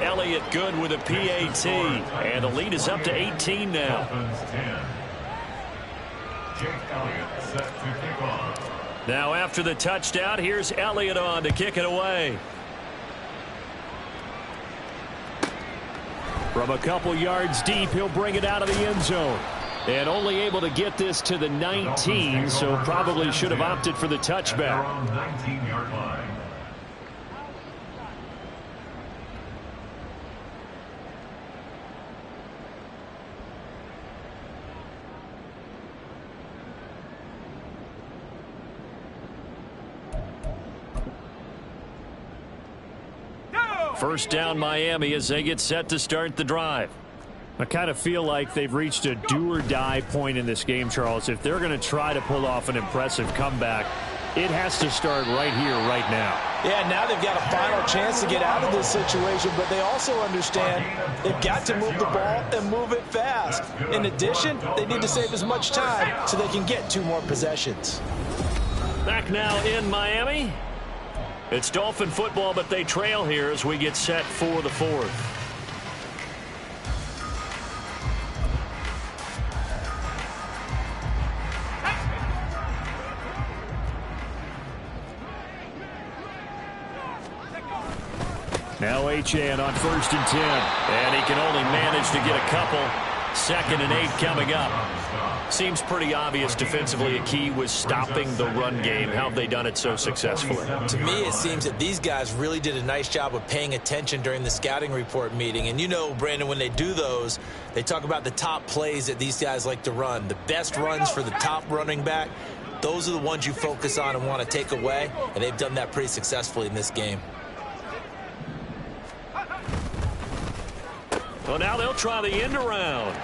Elliott good with a PAT. And the lead is up to 18 now. Now after the touchdown, here's Elliott on to kick it away. From a couple yards deep, he'll bring it out of the end zone. And only able to get this to the 19, so probably should have opted for the touchback. First down Miami as they get set to start the drive. I kind of feel like they've reached a do-or-die point in this game, Charles. If they're going to try to pull off an impressive comeback, it has to start right here, right now. Yeah, now they've got a final chance to get out of this situation, but they also understand they've got to move the ball and move it fast. In addition, they need to save as much time so they can get 2 more possessions. Back now in Miami. It's Dolphin football, but they trail here as we get set for the 4th. Now Achane on 1st and 10. And he can only manage to get a couple. 2nd and 8 coming up. Seems pretty obvious defensively a key was stopping the run game. How have they done it so successfully? To me, it seems that these guys really did a nice job of paying attention during the scouting report meeting. And you know, Brandon, when they do those, they talk about the top plays that these guys like to run. The best runs for the top running back, those are the ones you focus on and want to take away. And they've done that pretty successfully in this game. Well, now they'll try the end around.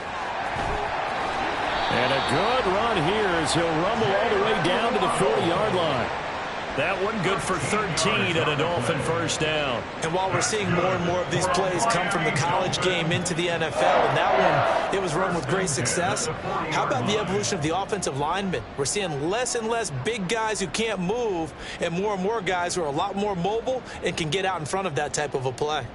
And a good run here as he'll rumble all the way down to the 40-yard line. That one good for 13 and a Dolphin first down. And while we're seeing more and more of these plays come from the college game into the NFL, and that one, it was run with great success, how about the evolution of the offensive linemen? We're seeing less and less big guys who can't move and more guys who are a lot more mobile and can get out in front of that type of a play.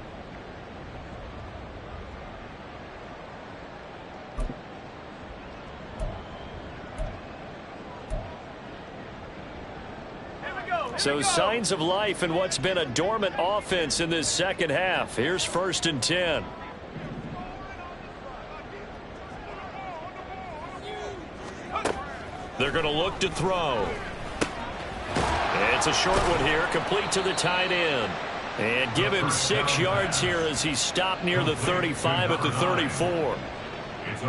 So signs of life in what's been a dormant offense in this second half. Here's 1st and 10. They're going to look to throw. It's a short one here, complete to the tight end. And give him 6 yards here as he's stopped near the 35 at the 34.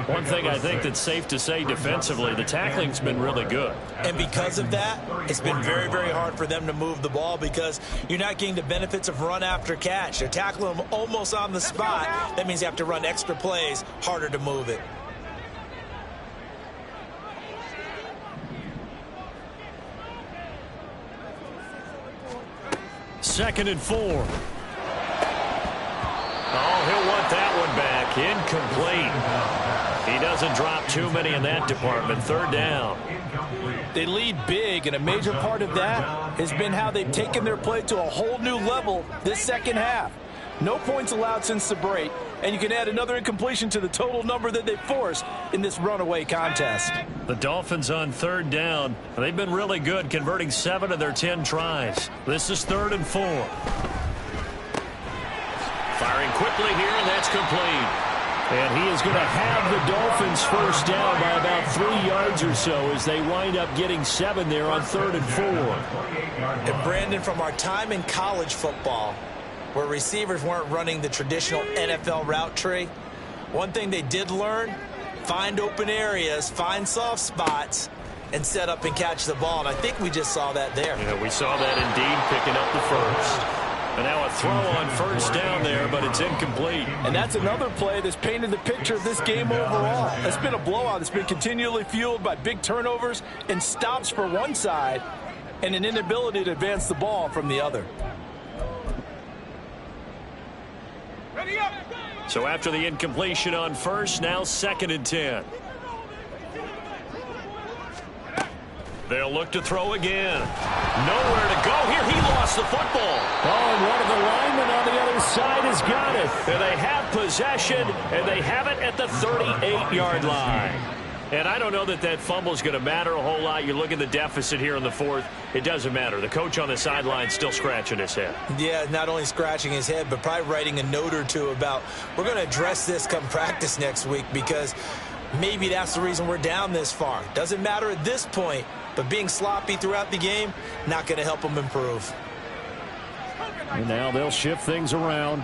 One thing I think that's safe to say defensively, the tackling's been really good. And because of that, it's been very, very hard for them to move the ball because you're not getting the benefits of run after catch. They're tackling them almost on the spot. That means you have to run extra plays, harder to move it. Second and 4. Oh, he'll want that one back. Incomplete. He doesn't drop too many in that department. 3rd down. They lead big, and a major part of that has been how they've taken their play to a whole new level this second half. No points allowed since the break, and you can add another incompletion to the total number that they forced in this runaway contest. The Dolphins on 3rd down. They've been really good, converting 7 of their 10 tries. This is 3rd and 4. Firing quickly here, and that's complete. And he is going to have the Dolphins first down by about 3 yards or so as they wind up getting 7 there on 3rd and 4. And Brandon, from our time in college football, where receivers weren't running the traditional NFL route tree, one thing they did learn, find open areas, find soft spots, and set up and catch the ball. And I think we just saw that there. Yeah, we saw that indeed, picking up the first. And now a throw on first down there, but it's incomplete. And that's another play that's painted the picture of this game overall. It's been a blowout. It's been continually fueled by big turnovers and stops for one side and an inability to advance the ball from the other. Ready up. So after the incompletion on first, now 2nd and 10. They'll look to throw again. Nowhere to go here. He lost the football. Oh, and one of the linemen on the other side has got it. And they have possession, and they have it at the 38-yard line. And I don't know that that fumble is going to matter a whole lot. You look at the deficit here in the 4th. It doesn't matter. The coach on the sideline still scratching his head. Yeah, not only scratching his head, but probably writing a note or two about we're going to address this come practice next week because maybe that's the reason we're down this far. Doesn't matter at this point. But being sloppy throughout the game, not going to help them improve. And now they'll shift things around.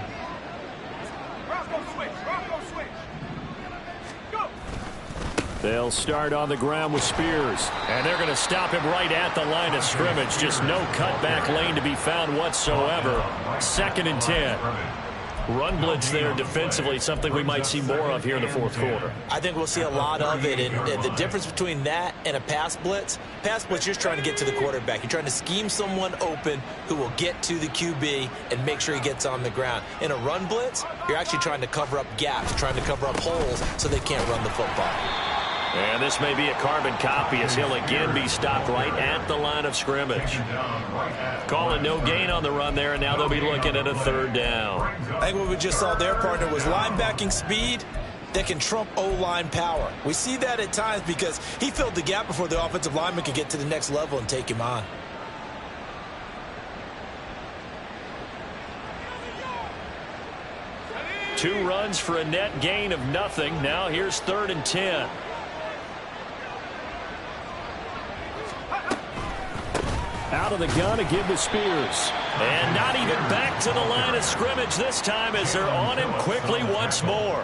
They'll start on the ground with Spears. And they're going to stop him right at the line of scrimmage. Just no cutback lane to be found whatsoever. 2nd and 10. Run blitz there defensively, something we might see more of here in the 4th quarter. I think we'll see a lot of it, and the difference between that and a pass blitz, you're just trying to get to the quarterback. You're trying to scheme someone open who will get to the QB and make sure he gets on the ground. In a run blitz, you're actually trying to cover up gaps, trying to cover up holes so they can't run the football. And this may be a carbon copy as he'll again be stopped right at the line of scrimmage. Calling no gain on the run there, and now they'll be looking at a 3rd down. I think what we just saw there, partner, was linebacking speed that can trump O-line power. We see that at times because he filled the gap before the offensive lineman could get to the next level and take him on. 2 runs for a net gain of nothing. Now here's 3rd and 10. Out of the gun to give to Spears. And not even back to the line of scrimmage this time as they're on him quickly once more.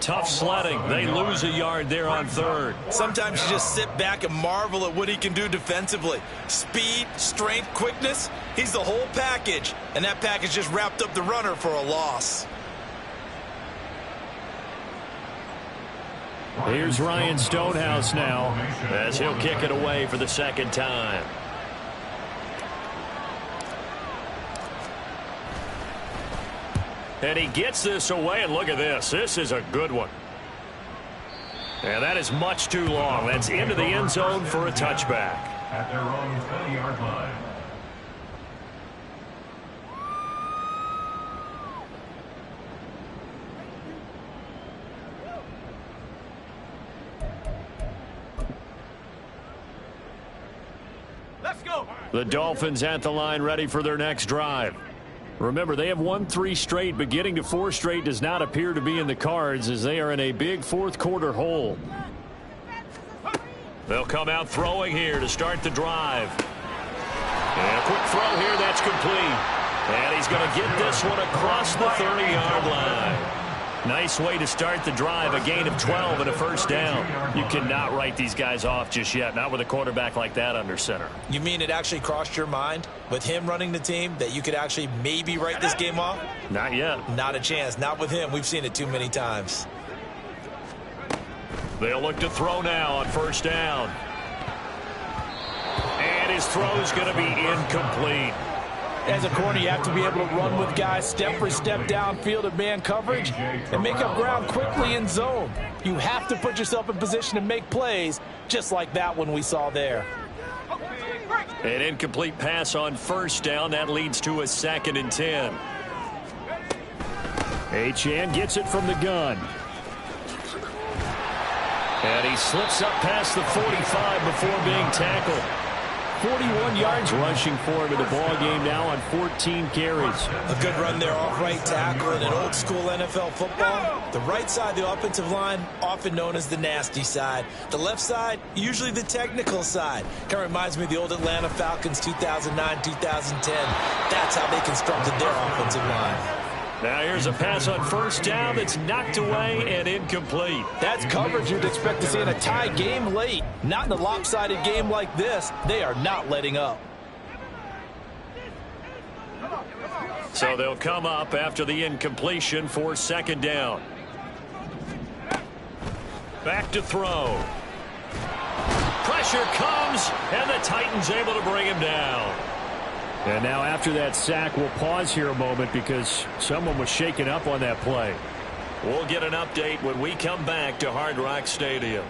Tough sledding. They lose a yard there on 3rd. Sometimes you just sit back and marvel at what he can do defensively. Speed, strength, quickness. He's the whole package. And that package just wrapped up the runner for a loss. Here's Ryan Stonehouse now as he'll kick it away for the 2nd time. And he gets this away, and look at this. This is a good one. And that is much too long. That's into the end zone for a touchback. At their own 20-yard line. Let's go. The Dolphins at the line ready for their next drive. Remember, they have won 3 straight, but getting to 4 straight does not appear to be in the cards as they are in a big 4th quarter hole. They'll come out throwing here to start the drive. And a quick throw here, that's complete. And he's going to get this one across the 30-yard line. Nice way to start the drive, a gain of 12 and a 1st down. You cannot write these guys off just yet, not with a quarterback like that under center. You mean it actually crossed your mind with him running the team that you could actually maybe write this game off? Not yet. Not a chance. Not with him. We've seen it too many times. They'll look to throw now on 1st down. And his throw's going to be incomplete. As a corner, you have to be able to run with guys step for step downfield at man coverage and make up ground quickly in zone. You have to put yourself in position to make plays, just like that one we saw there. An incomplete pass on 1st down. That leads to a 2nd and 10. Achane gets it from the gun. And he slips up past the 45 before being tackled. 41 yards rushing for him in the ball game now on 14 carries. A good run there off right tackle in an old school NFL football. The right side of the offensive line, often known as the nasty side. The left side, usually the technical side. Kind of reminds me of the old Atlanta Falcons 2009, 2010. That's how they constructed their offensive line. Now here's a pass on 1st down that's knocked away and incomplete. That's coverage you'd expect to see in a tie game late. Not in a lopsided game like this. They are not letting up. So they'll come up after the incompletion for 2nd down. Back to throw. Pressure comes, and the Titans able to bring him down. And now after that sack, we'll pause here a moment because someone was shaken up on that play. We'll get an update when we come back to Hard Rock Stadium.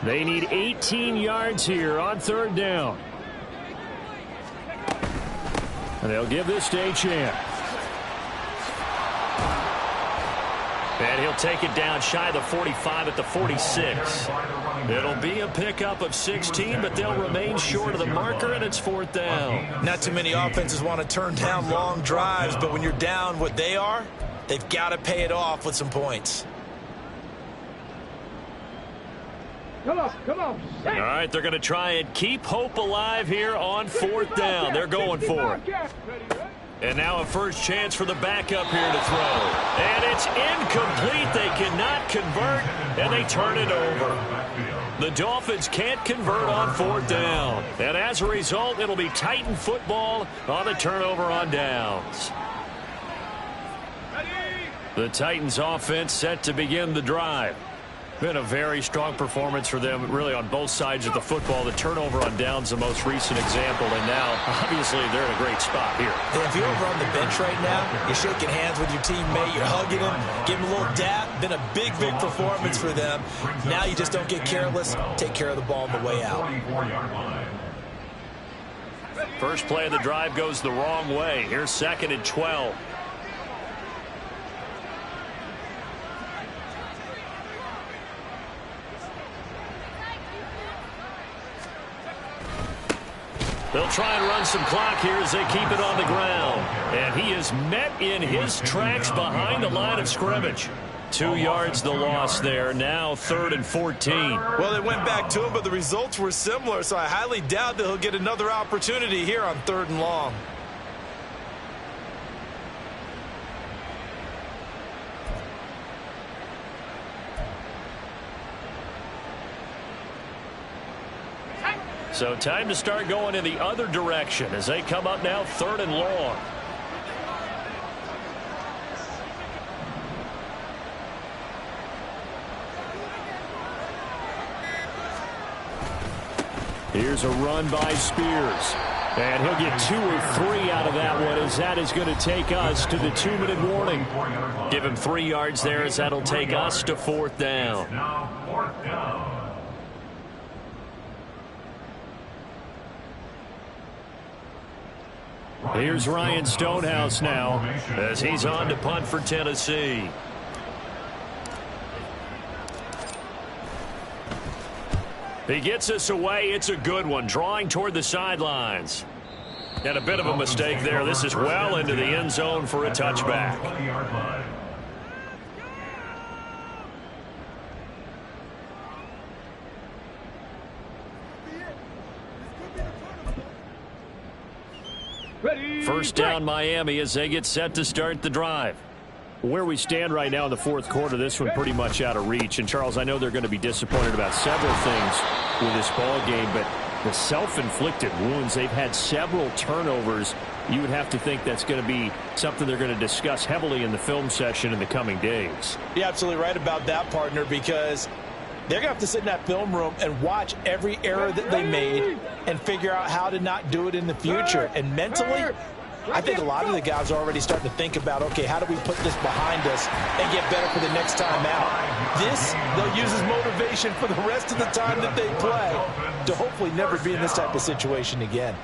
They need 18 yards here on 3rd down. And they'll give this to Achane. And he'll take it down shy of the 45 at the 46. It'll be a pickup of 16, but they'll remain short of the marker, and it's 4th down. Not too many offenses want to turn down long drives, but when you're down what they are, they've got to pay it off with some points. Come on. All right, they're going to try and keep hope alive here on 4th down. They're going for it. And now a first chance for the backup here to throw. And it's incomplete. They cannot convert, and they turn it over. The Dolphins can't convert on 4th down. And as a result, it'll be Titan football on the turnover on downs. The Titans offense set to begin the drive. Been a very strong performance for them, really, on both sides of the football. The turnover on downs, the most recent example, and now, obviously, they're in a great spot here. Yeah, if you're over on the bench right now, you're shaking hands with your teammate, you're hugging him, giving him a little dap. Been a big, big performance for them. Now you just don't get careless. Take care of the ball on the way out. First play of the drive goes the wrong way. Here's 2nd and 12. They'll try and run some clock here as they keep it on the ground. And he is met in his tracks behind the line of scrimmage. 2 yards the loss there. Now 3rd and 14. Well, they went back to him, but the results were similar, so I highly doubt that he'll get another opportunity here on 3rd and long. So time to start going in the other direction as they come up now 3rd and long. Here's a run by Spears. And he'll get 2 or 3 out of that one as that is going to take us to the 2-minute warning. Give him 3 yards there as that'll take us to 4th down. Now 4th down. Here's Ryan Stonehouse now as he's on to punt for Tennessee. He gets us away. It's a good one, drawing toward the sidelines. And a bit of a mistake there. This is well into the end zone for a touchback. First down Miami as they get set to start the drive. Where we stand right now in the 4th quarter, this one pretty much out of reach. And, Charles, I know they're going to be disappointed about several things with this ball game, but the self-inflicted wounds, they've had several turnovers. You would have to think that's going to be something they're going to discuss heavily in the film session in the coming days. You're absolutely right about that, partner, because they're going to have to sit in that film room and watch every error that they made and figure out how to not do it in the future. And mentally, I think a lot of the guys are already starting to think about, okay, how do we put this behind us and get better for the next time out? This, they'll use as motivation for the rest of the time that they play to hopefully never be in this type of situation again.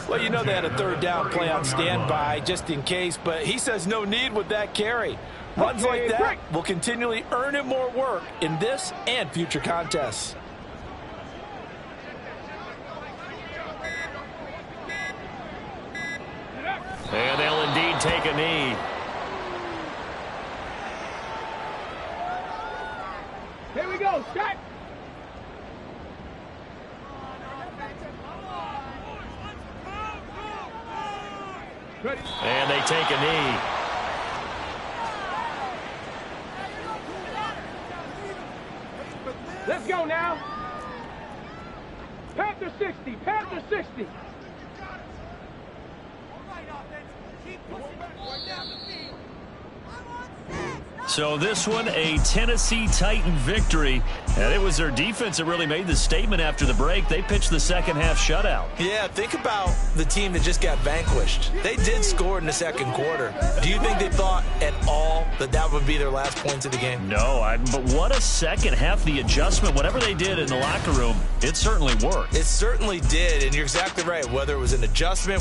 Well, you know they had a 3rd down play on standby just in case, but he says no need with that carry. Runs like that will continually earn him more work in this and future contests. And they'll indeed take a knee. Here we go, Scott. And they take a knee. Let's go now. Panther 60, Panther 60. So this one, a Tennessee Titan victory. And it was their defense that really made the statement after the break. They pitched the second half shutout. Yeah, think about the team that just got vanquished. They did score in the 2nd quarter. Do you think they thought at all that that would be their last points of the game? No, but what a second half. The adjustment, whatever they did in the locker room, it certainly worked. It certainly did, and you're exactly right. Whether it was an adjustment,